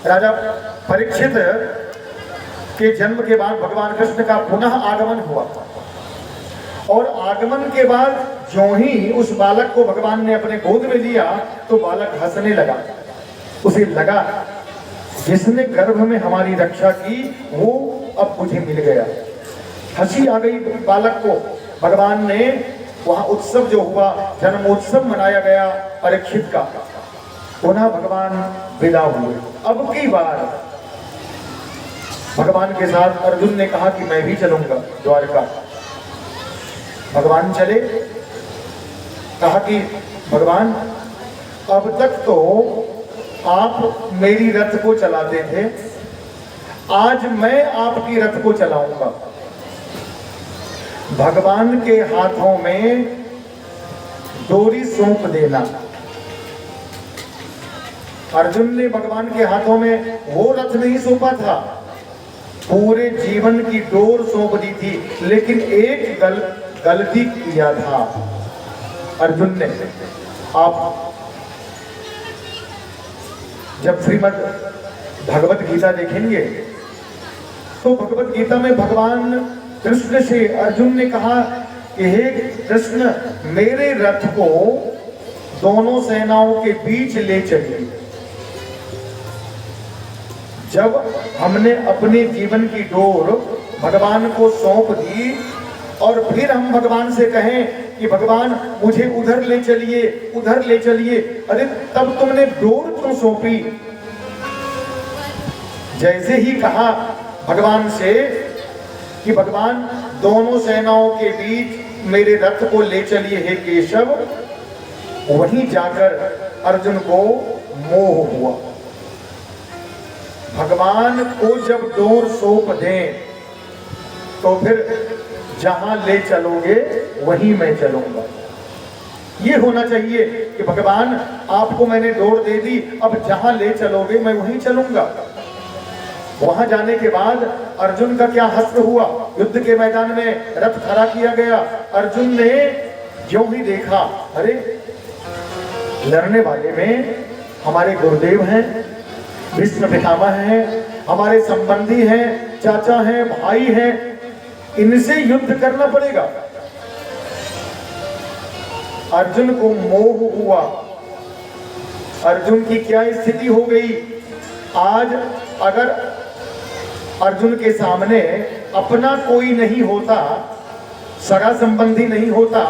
राजा परीक्षित के जन्म के बाद भगवान कृष्ण का पुनः आगमन हुआ और आगमन के बाद जो ही उस बालक को भगवान ने अपने गोद में लिया तो बालक हंसने लगा। उसे लगा जिसने गर्भ में हमारी रक्षा की वो अब मुझे मिल गया। हंसी आ गई बालक को। भगवान ने वहां उत्सव जो हुआ, जन्मोत्सव मनाया गया परीक्षित का। पुनः भगवान विदा हुए। अब की बार भगवान के साथ अर्जुन ने कहा कि मैं भी चलूंगा द्वारका। भगवान चले। कहा कि भगवान अब तक तो आप मेरी रथ को चलाते थे, आज मैं आपकी रथ को चलाऊंगा। भगवान के हाथों में डोरी सौंप देना। अर्जुन ने भगवान के हाथों में वो रथ नहीं सौंपा था, पूरे जीवन की डोर सौंप दी थी। लेकिन एक गलती किया था अर्जुन ने। आप जब श्रीमद् भगवत गीता देखेंगे तो भगवत गीता में भगवान कृष्ण से अर्जुन ने कहा कि हे कृष्ण, मेरे रथ को दोनों सेनाओं के बीच ले चलिए। जब हमने अपने जीवन की डोर भगवान को सौंप दी और फिर हम भगवान से कहें कि भगवान मुझे उधर ले चलिए, उधर ले चलिए, अरे तब तुमने डोर क्यों सौंपी? जैसे ही कहा भगवान से कि भगवान दोनों सेनाओं के बीच मेरे रथ को ले चलिए हे केशव, वहीं जाकर अर्जुन को मोह हुआ। भगवान को जब डोर सौंप दें तो फिर जहां ले चलोगे वहीं मैं चलूंगा। ये होना चाहिए कि भगवान आपको मैंने डोर दे दी, अब जहां ले चलोगे मैं वहीं चलूंगा। वहां जाने के बाद अर्जुन का क्या हश्र हुआ। युद्ध के मैदान में रथ खड़ा किया गया। अर्जुन ने ज्यों ही देखा, अरे लड़ने वाले में हमारे गुरुदेव हैं, भीष्म पितामह हैं, हमारे संबंधी हैं, चाचा हैं, भाई हैं, इनसे युद्ध करना पड़ेगा। अर्जुन को मोह हुआ। अर्जुन की क्या स्थिति हो गई। आज अगर अर्जुन के सामने अपना कोई नहीं होता, सगा संबंधी नहीं होता,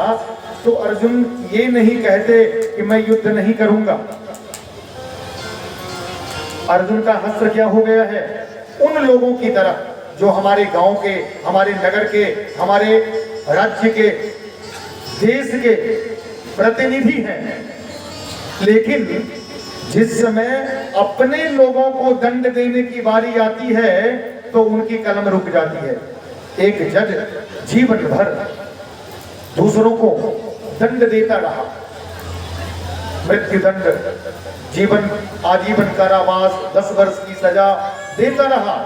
तो अर्जुन ये नहीं कहते कि मैं युद्ध नहीं करूंगा। अर्जुन का हश्र क्या हो गया है उन लोगों की तरफ जो हमारे गांव के, हमारे नगर के, हमारे राज्य के, देश के प्रतिनिधि हैं। लेकिन जिस समय अपने लोगों को दंड देने की बारी आती है तो उनकी कलम रुक जाती है। एक जज जीवन भर दूसरों को दंड देता रहा, मृत्युदंड, जीवन आजीवन कारावास, 10 वर्ष की सजा देता रहा।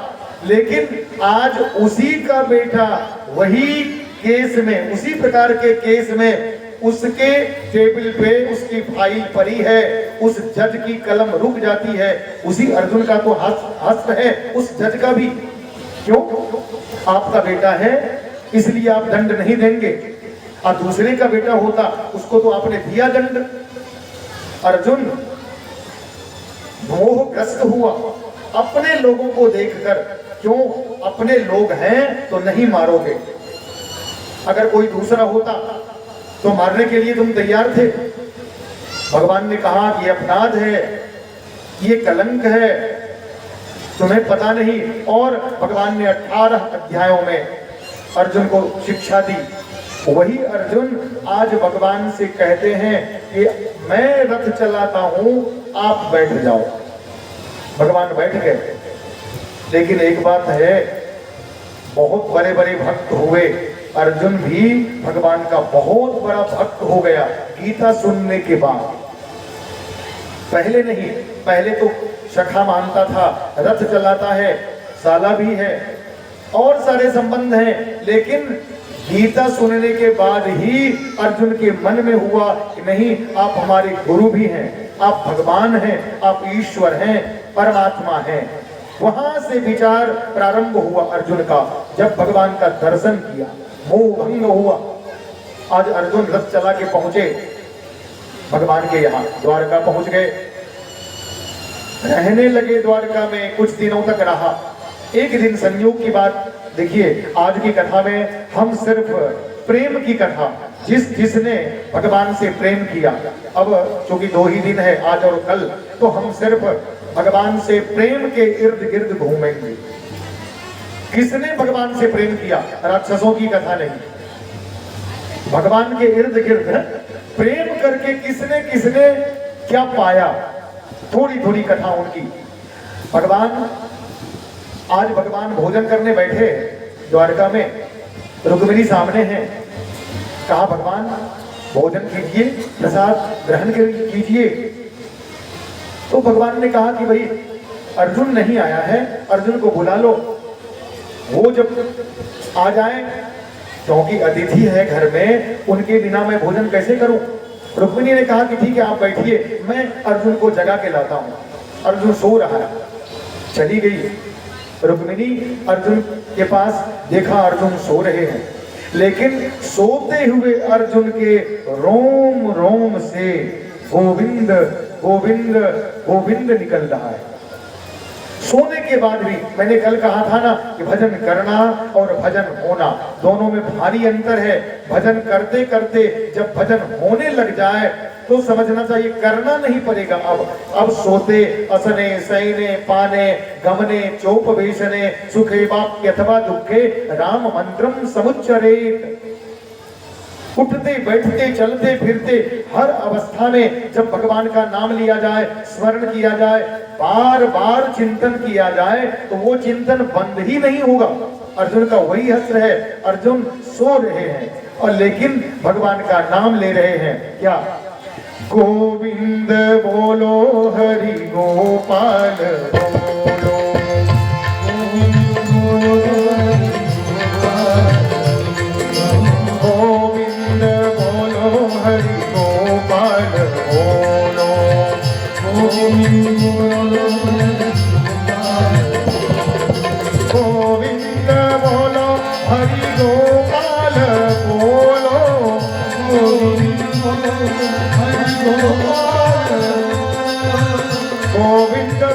लेकिन आज उसी का बेटा वही केस में, उसी प्रकार के केस में उसके टेबल पे उसकी फाइल पड़ी है, उस जज की कलम रुक जाती है। उसी अर्जुन का तो हश्र है, उस जज का भी। क्यों? आपका बेटा है इसलिए आप दंड नहीं देंगे, और दूसरे का बेटा होता उसको तो आपने दिया दंड। अर्जुन मोहग्रस्त हुआ अपने लोगों को देखकर। क्यों? अपने लोग हैं तो नहीं मारोगे, अगर कोई दूसरा होता तो मारने के लिए तुम तैयार थे। भगवान ने कहा कि ये अपराध है, ये कलंक है, तुम्हें पता नहीं। और भगवान ने 18 अध्यायों में अर्जुन को शिक्षा दी। वही अर्जुन आज भगवान से कहते हैं कि मैं रथ चलाता हूं, आप बैठ जाओ। भगवान बैठ गए। लेकिन एक बात है, बहुत बड़े बड़े भक्त हुए, अर्जुन भी भगवान का बहुत बड़ा भक्त हो गया गीता सुनने के बाद। पहले नहीं, पहले तो सखा मानता था, रथ चलाता है, साला भी है और सारे संबंध हैं। लेकिन गीता सुनने के बाद ही अर्जुन के मन में हुआ कि नहीं, आप हमारे गुरु भी हैं, आप भगवान हैं, आप ईश्वर हैं, परमात्मा है। वहां से विचार प्रारंभ हुआ अर्जुन का। जब भगवान का दर्शन किया, मोह भंग हुआ। आज अर्जुन रथ चला के पहुंचे भगवान के यहाँ, द्वारका पहुंच गए, रहने लगे द्वारका में, कुछ दिनों तक रहा। एक दिन संयोग की बात देखिए, आज की कथा में हम सिर्फ प्रेम की कथा, जिसने भगवान से प्रेम किया, अब चूंकि 2 ही दिन है, आज और कल, तो हम सिर्फ भगवान से प्रेम के इर्द गिर्द घूमेंगे। किसने भगवान से प्रेम किया? राक्षसों की कथा नहीं, भगवान के इर्द गिर्द प्रेम करके किसने किसने क्या पाया, थोड़ी थोड़ी कथा उनकी। आज भगवान भोजन करने बैठे द्वारका में, रुक्मिणी सामने हैं। कहा भगवान भोजन कीजिए, प्रसाद ग्रहण कीजिए। तो भगवान ने कहा कि भाई अर्जुन नहीं आया है, अर्जुन को बुला लो, वो जब आ जाए, क्योंकि अतिथि है घर में, उनके बिना मैं भोजन कैसे करूं। रुक्मिणी ने कहा कि ठीक है आप बैठिए, मैं अर्जुन को जगा के लाता हूं, अर्जुन सो रहा है। चली गई रुक्मिणी अर्जुन के पास, देखा अर्जुन सो रहे हैं, लेकिन सोते हुए अर्जुन के रोम रोम से गोविंद गोविंद गोविंद निकल रहा है। सोने के बाद भी, मैंने कल कहा था ना कि भजन करना और भजन होना दोनों में भारी अंतर है। भजन करते करते जब भजन होने लग जाए तो समझना चाहिए करना नहीं पड़ेगा। अब सोते असने सैने पाने गमने चोप वेशने सुखे वाप्य अथवा दुखे राम मंत्रम समुच्चरेत। उठते बैठते चलते फिरते हर अवस्था में जब भगवान का नाम लिया जाए, स्मरण किया जाए, बार बार चिंतन किया जाए, तो वो चिंतन बंद ही नहीं होगा। अर्जुन का वही हस्त्र है, अर्जुन सो रहे हैं और लेकिन भगवान का नाम ले रहे हैं। क्या गोविंद बोलो हरि गोपाल बोलो, गोविंद बोलो हरि गोपाल बोलो, गोविंद बोलो हरि गोपाल बोलो, गोविंद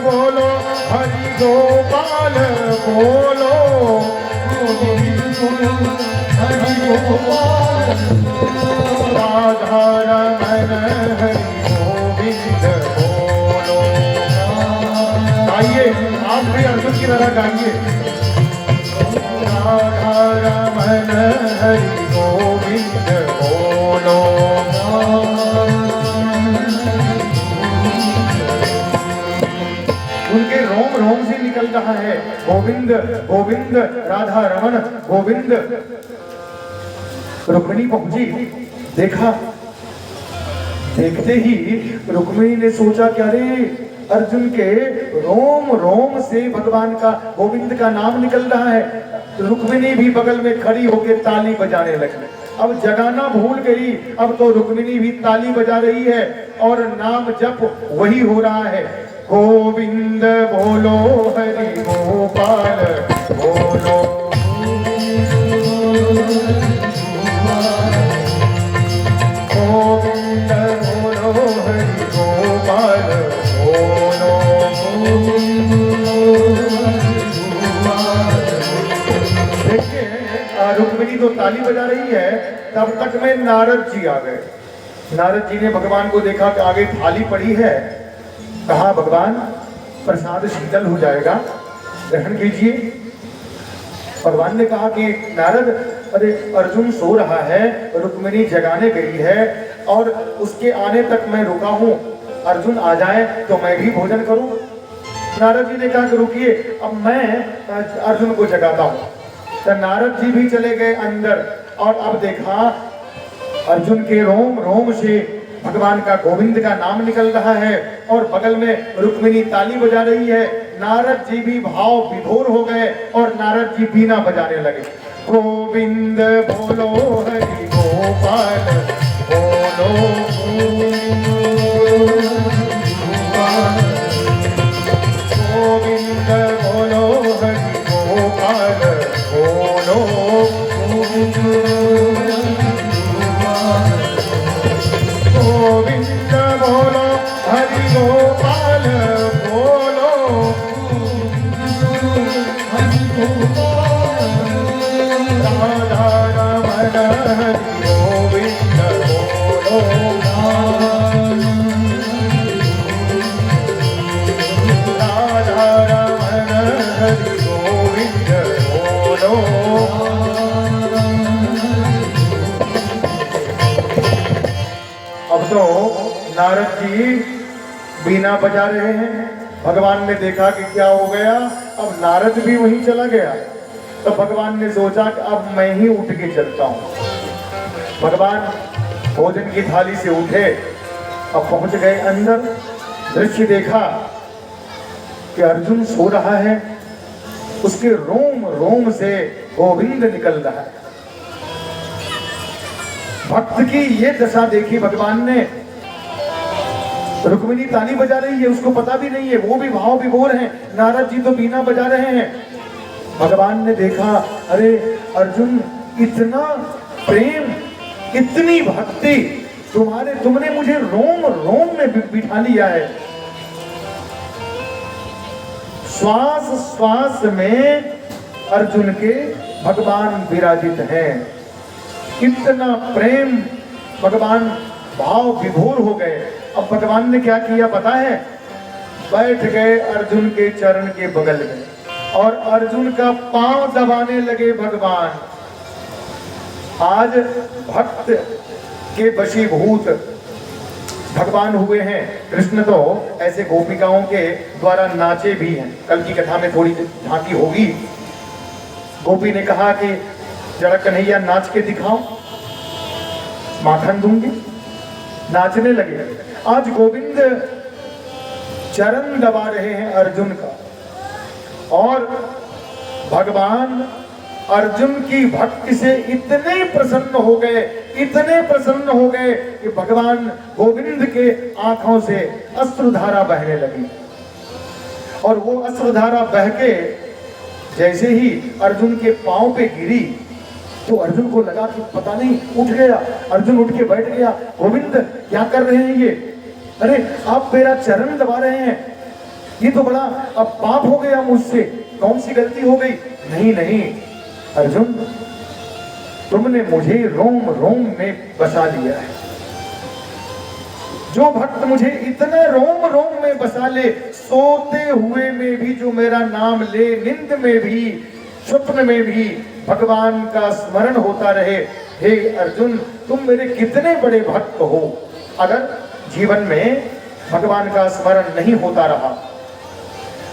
बोलो हरि गोपाल बोलो, हरि गोपाल राधा रमन हरि गोविंद बोलो। गाइए, आप भी अर्जुन की तरह गाइए। राधा रमन हरि गोविंद बोलो, उनके रोम रोम से निकल रहा है गोविंद गोविंद राधा रमन गोविंद। रुक्मिणी पहुंची, देखा, देखते ही रुक्मिणी ने सोचा क्या रे, अर्जुन के रोम रोम से भगवान का गोविंद का नाम निकल रहा है। रुक्मिणी भी बगल में खड़ी होकर ताली बजाने लगी। अब जगाना भूल गई, अब तो रुक्मिणी भी ताली बजा रही है और नाम जप वही हो रहा है। गोविंद बोलो हरि गोपाल बोलो, गोविंद बोलो हरि गोपाल बोलो। देखिए रुक्मिणी तो ताली बजा रही है, तब तक में नारद जी आ गए। नारद जी ने भगवान को देखा कि आगे थाली पड़ी है, कहा भगवान प्रसाद शीतल हो जाएगा, ग्रहण कीजिए। भगवान ने कहा कि नारद, अरे अर्जुन सो रहा है, रुक्मिणी जगाने गई है और उसके आने तक मैं रुका हूँ, अर्जुन आ जाए तो मैं भी भोजन करूं। नारद जी ने कहा कि रुकिए, अब मैं अर्जुन को जगाता हूँ। तो नारद जी भी चले गए अंदर और अब देखा अर्जुन के रोम रोम से भगवान का गोविंद का नाम निकल रहा है और बगल में रुक्मिणी ताली बजा रही है। नारद जी भी भाव विभोर हो गए और नारद जी बीना बजाने लगे। गोविंद बोलो हरि गोपाल बोलो, बीना बजा रहे हैं। भगवान ने देखा कि क्या हो गया, अब नारद भी वहीं चला गया। तो भगवान ने सोचा कि अब मैं ही उठ के चलता हूँ। भगवान भोजन की थाली से उठे, अब पहुंच गए अंदर। दृश्य देखा कि अर्जुन सो रहा है, उसके रोम रोम से गोविंद निकल रहा है। भक्त की ये दशा देखी भगवान ने। रुक्मिणी ताली बजा रही है, उसको पता भी नहीं है, वो भी भाव विभोर हैं। नारद जी तो बीना बजा रहे हैं। भगवान ने देखा, अरे अर्जुन, इतना प्रेम, इतनी भक्ति तुमने मुझे रोम रोम में बिठा लिया है। श्वास श्वास में अर्जुन के भगवान विराजित हैं। इतना प्रेम, भगवान भाव विभोर हो गए। अब भगवान ने क्या किया पता है? बैठ गए अर्जुन के चरण के बगल में और अर्जुन का पांव दबाने लगे भगवान। आज भक्त के वशीभूत भगवान हुए हैं। कृष्ण तो ऐसे गोपिकाओं के द्वारा नाचे भी हैं। कल की कथा में थोड़ी झांकी होगी। गोपी ने कहा कि जरा कन्हैया नाच के दिखाओ, माखन दूंगी। नाचने लगे। आज गोविंद चरण दबा रहे हैं अर्जुन का, और भगवान अर्जुन की भक्ति से इतने प्रसन्न हो गए, इतने प्रसन्न हो गए कि भगवान गोविंद के आंखों से अश्रुधारा बहने लगी। और वो अश्रुधारा बह के जैसे ही अर्जुन के पांव पे गिरी तो अर्जुन को लगा कि पता नहीं, उठ गया। अर्जुन उठ के बैठ गया। गोविंद क्या कर रहे हैं ये? अरे आप मेरा चरण दबा रहे हैं, ये तो बड़ा अब पाप हो गया मुझसे, कौन सी गलती हो गई? नहीं नहीं अर्जुन, तुमने मुझे रोम रोम में बसा लिया है। जो भक्त मुझे इतना रोम रोम में बसा ले, सोते हुए में भी जो मेरा नाम ले, नींद में भी, स्वप्न में भी भगवान का स्मरण होता रहे। हे अर्जुन, तुम मेरे कितने बड़े भक्त हो। अगर जीवन में भगवान का स्मरण नहीं होता रहा,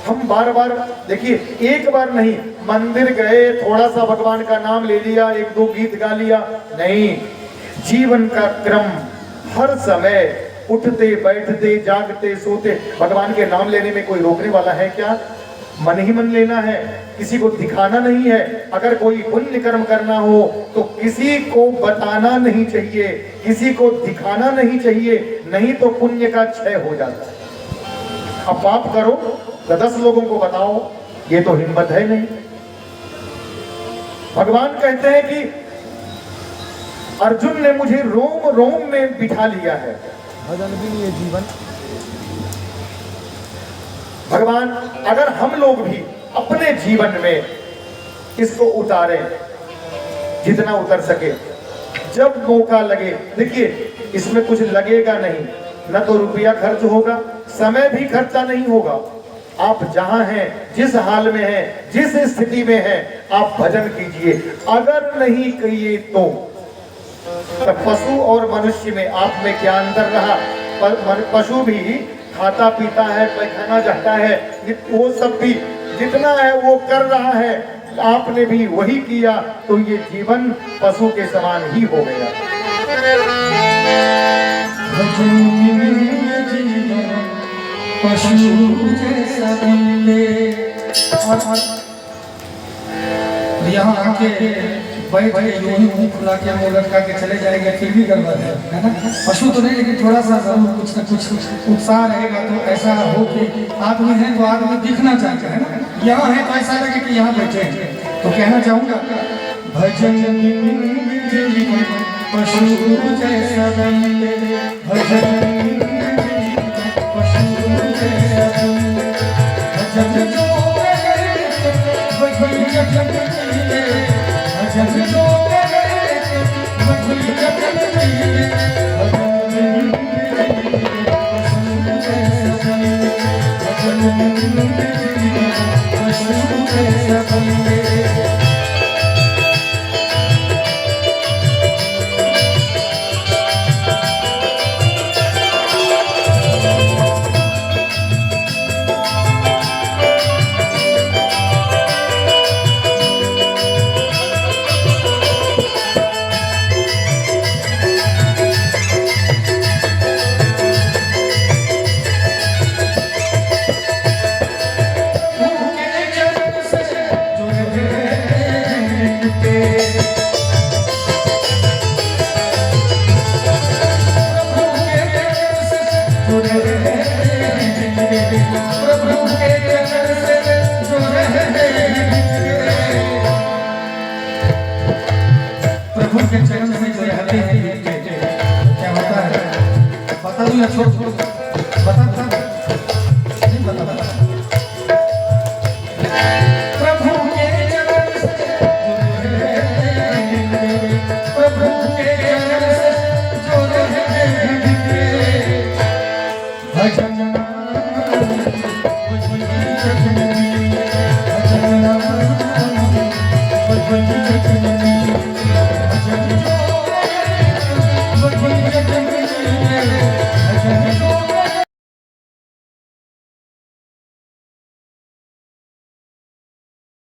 हम बार बार, देखिए एक बार नहीं, मंदिर गए, थोड़ा सा भगवान का नाम ले लिया, एक दो गीत गा लिया, नहीं, जीवन का क्रम हर समय उठते बैठते जागते सोते भगवान के नाम लेने में कोई रोकने वाला है क्या? मन ही मन लेना है, किसी को दिखाना नहीं है। अगर कोई पुण्य कर्म करना हो तो किसी को बताना नहीं चाहिए, किसी को दिखाना नहीं चाहिए, नहीं तो पुण्य का क्षय हो जाता है। अब पाप करो तो 10 लोगों को बताओ, ये तो हिम्मत है नहीं। भगवान कहते हैं कि अर्जुन ने मुझे रोम रोम में बिठा लिया है। भजन भी ये जीवन। भगवान, अगर हम लोग भी अपने जीवन में इसको उतारें, जितना उतर सके, जब मौका लगे, देखिए इसमें कुछ लगेगा नहीं, न तो रुपया खर्च होगा, समय भी खर्चा नहीं होगा। आप जहां हैं, जिस हाल में हैं, जिस स्थिति में हैं, आप भजन कीजिए। अगर नहीं किए तो पशु और मनुष्य में आप में क्या अंतर रहा? पशु भी खाता पीता है, पैखाना जाता है, वो सब भी जितना है वो कर रहा है, आपने भी वही किया, तो ये जीवन पशु के समान ही हो गया। पशु जैसा मिले। और यहाँ आके बैठ के यूं ही मुंह खुला के मुंह लटका के चले जाएंगे, फिर भी गड़बड़ है ना? पशु तो नहीं, लेकिन थोड़ा सा जरूर कुछ न कुछ उत्साह रहेगा। तो ऐसा हो कि आदमी है तो आदमी दिखना चाहता है ना, यहाँ है तो ऐसा लगे कि यहाँ बैठे। तो कहना चाहूँगा, भजन पशु जैसा बंदे, भजन पशु जैसा बंदे, भजन